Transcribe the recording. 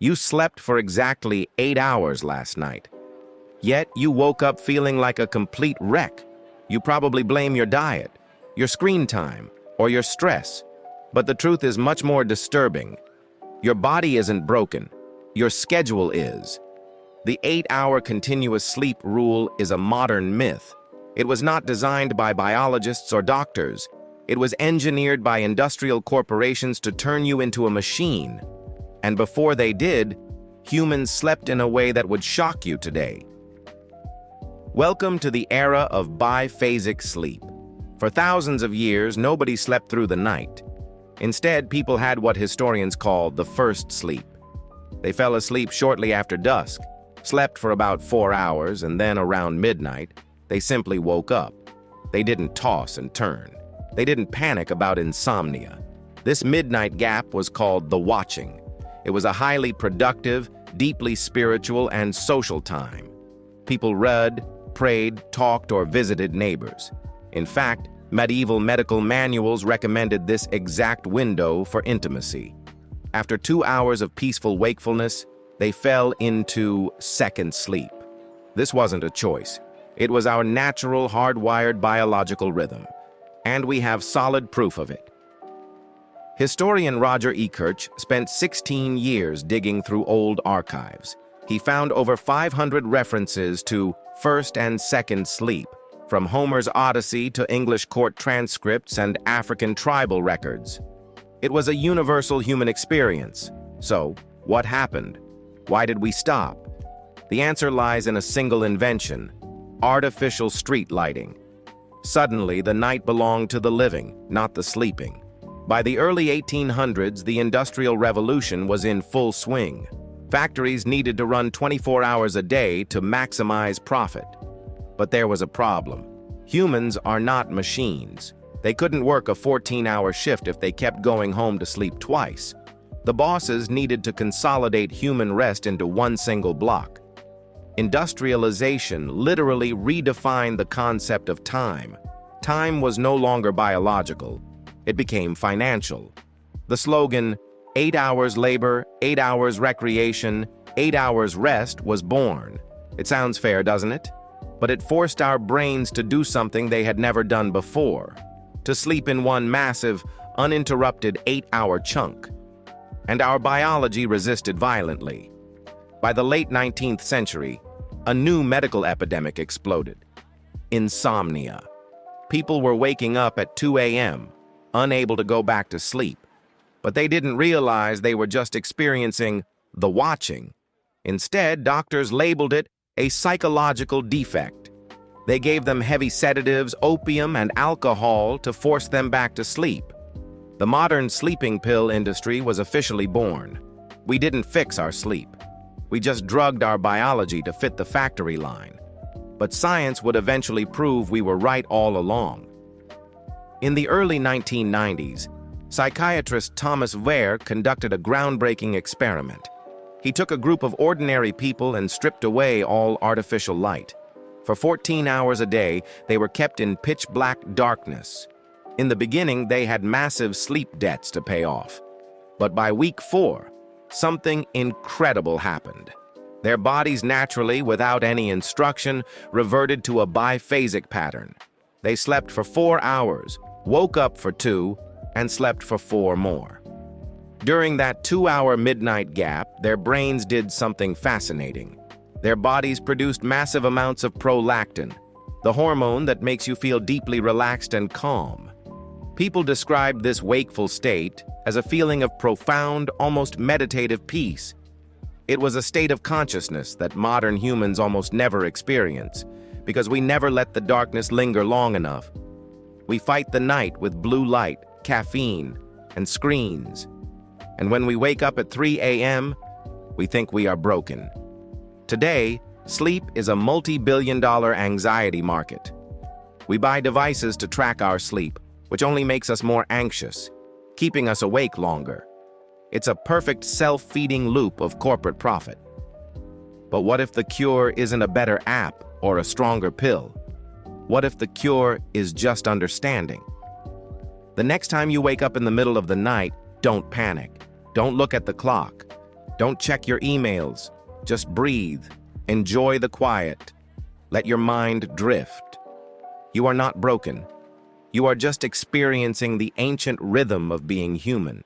You slept for exactly 8 hours last night. Yet you woke up feeling like a complete wreck. You probably blame your diet, your screen time, or your stress. But the truth is much more disturbing. Your body isn't broken. Your schedule is. The 8-hour continuous sleep rule is a modern myth. It was not designed by biologists or doctors. It was engineered by industrial corporations to turn you into a machine. And before they did, humans slept in a way that would shock you today. Welcome to the era of biphasic sleep. For thousands of years, nobody slept through the night. Instead, people had what historians call the first sleep. They fell asleep shortly after dusk, slept for about 4 hours, and then around midnight, they simply woke up. They didn't toss and turn. They didn't panic about insomnia. This midnight gap was called the watching. It was a highly productive, deeply spiritual, and social time. People read, prayed, talked, or visited neighbors. In fact, medieval medical manuals recommended this exact window for intimacy. After 2 hours of peaceful wakefulness, they fell into second sleep. This wasn't a choice. It was our natural, hardwired biological rhythm, and we have solid proof of it. Historian Roger Ekirch spent 16 years digging through old archives. He found over 500 references to first and second sleep, from Homer's Odyssey to English court transcripts and African tribal records. It was a universal human experience. So, what happened? Why did we stop? The answer lies in a single invention: artificial street lighting. Suddenly, the night belonged to the living, not the sleeping. By the early 1800s, the Industrial Revolution was in full swing. Factories needed to run 24 hours a day to maximize profit. But there was a problem. Humans are not machines. They couldn't work a 14-hour shift if they kept going home to sleep twice. The bosses needed to consolidate human rest into one single block. Industrialization literally redefined the concept of time. Time was no longer biological. It became financial. The slogan, 8 hours labor, 8 hours recreation, 8 hours rest, was born. It sounds fair, doesn't it? But it forced our brains to do something they had never done before, to sleep in one massive, uninterrupted 8-hour chunk. And our biology resisted violently. By the late 19th century, a new medical epidemic exploded: insomnia. People were waking up at 2 a.m., unable to go back to sleep. But they didn't realize they were just experiencing the watching. Instead, doctors labeled it a psychological defect. They gave them heavy sedatives, opium, and alcohol to force them back to sleep. The modern sleeping pill industry was officially born. We didn't fix our sleep. We just drugged our biology to fit the factory line. But science would eventually prove we were right all along. In the early 1990s, psychiatrist Thomas Weir conducted a groundbreaking experiment. He took a group of ordinary people and stripped away all artificial light. For 14 hours a day, they were kept in pitch-black darkness. In the beginning, they had massive sleep debts to pay off. But by week 4, something incredible happened. Their bodies naturally, without any instruction, reverted to a biphasic pattern. They slept for 4 hours, woke up for 2, and slept for 4 more. During that 2-hour midnight gap, their brains did something fascinating. Their bodies produced massive amounts of prolactin, the hormone that makes you feel deeply relaxed and calm. People described this wakeful state as a feeling of profound, almost meditative peace. It was a state of consciousness that modern humans almost never experience, because we never let the darkness linger long enough. We fight the night with blue light, caffeine, and screens. And when we wake up at 3 a.m., we think we are broken. Today, sleep is a multi-billion-dollar anxiety market. We buy devices to track our sleep, which only makes us more anxious, keeping us awake longer. It's a perfect self-feeding loop of corporate profit. But what if the cure isn't a better app or a stronger pill? What if the cure is just understanding? The next time you wake up in the middle of the night, don't panic. Don't look at the clock. Don't check your emails. Just breathe. Enjoy the quiet. Let your mind drift. You are not broken. You are just experiencing the ancient rhythm of being human.